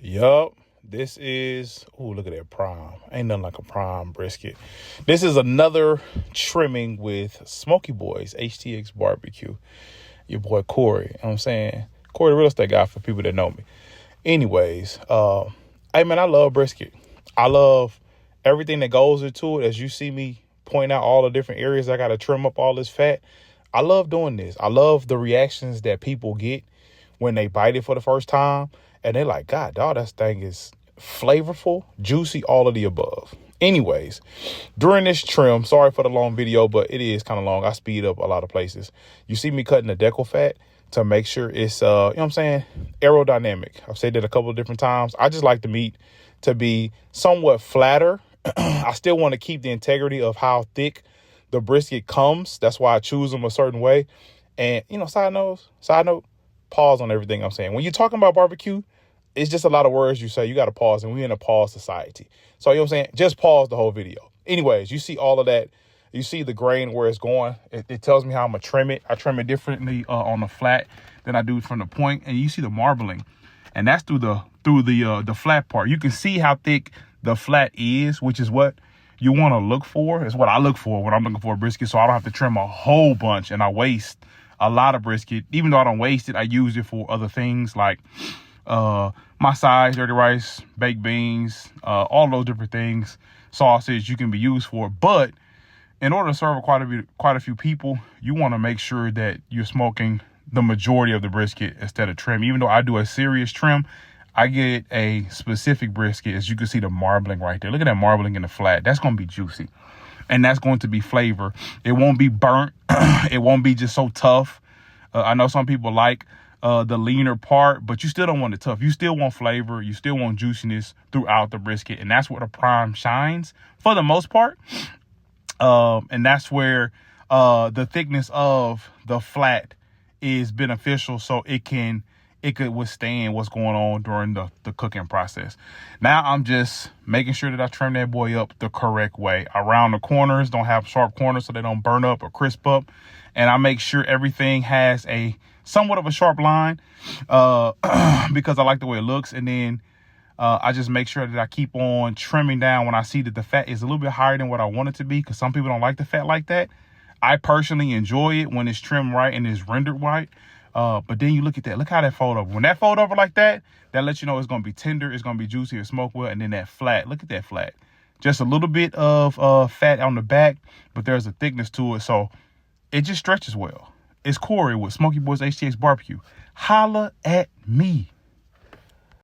Yup. This is, oh, look at that prime. Ain't nothing like a prime brisket. This is another trimming with Smoky Boys, HTX Barbecue. Your boy Corey, you know what I'm saying? Corey, the real estate guy for people that know me. Anyways, hey man, I love brisket. I love everything that goes into it. As you see me point out all the different areas I got to trim up all this fat. I love doing this. I love the reactions that people get when they bite it for the first time. And they're like, God, dog, that thing is flavorful, juicy, all of the above. Anyways, during this trim, sorry for the long video, but it is kind of long. I speed up a lot of places. You see me cutting the decal fat to make sure it's, you know what I'm saying, aerodynamic. I've said that a couple of different times. I just like the meat to be somewhat flatter. I still want to keep the integrity of how thick the brisket comes. That's why I choose them a certain way. And, you know, side note, pause on everything I'm saying. When you're talking about barbecue, it's just a lot of words you say. You got to pause, and we're in a pause society. So, you know what I'm saying? Just pause the whole video. Anyways, you see all of that. You see the grain where it's going. It tells me how I'm going to trim it. I trim it differently on the flat than I do from the point. And you see the marbling. And that's through the flat part. You can see how thick the flat is, which is what you want to look for. It's what I look for when I'm looking for a brisket. So I don't have to trim a whole bunch and I waste a lot of brisket. Even though I don't waste it, I use it for other things like my sides, dirty rice, baked beans, all those different things, sausage you can be used for. But in order to serve quite a few people, you want to make sure that you're smoking the majority of the brisket instead of trim. Even though I do a serious trim, I get a specific brisket. As you can see the marbling right there. Look at that marbling in the flat. That's going to be juicy. And that's going to be flavor. It won't be burnt. It won't be just so tough. I know some people like the leaner part, but you still don't want it tough. You still want flavor. You still want juiciness throughout the brisket. And that's where the prime shines for the most part. And that's where the thickness of the flat is beneficial, so it could withstand what's going on during the cooking process. Now I'm just making sure that I trim that boy up the correct way. Around the corners, don't have sharp corners so they don't burn up or crisp up. And I make sure everything has a somewhat of a sharp line because I like the way it looks. And then I just make sure that I keep on trimming down when I see that the fat is a little bit higher than what I want it to be, because some people don't like the fat like that. I personally enjoy it when it's trimmed right and it's rendered right. But then you look at that. Look how that fold over. When that fold over like that, that lets you know it's going to be tender. It's going to be juicy or smoke well. And then that flat. Look at that flat. Just a little bit of fat on the back, but there's a thickness to it. So it just stretches well. It's Corey with Smoky Boys HTX Barbecue. Holla at me.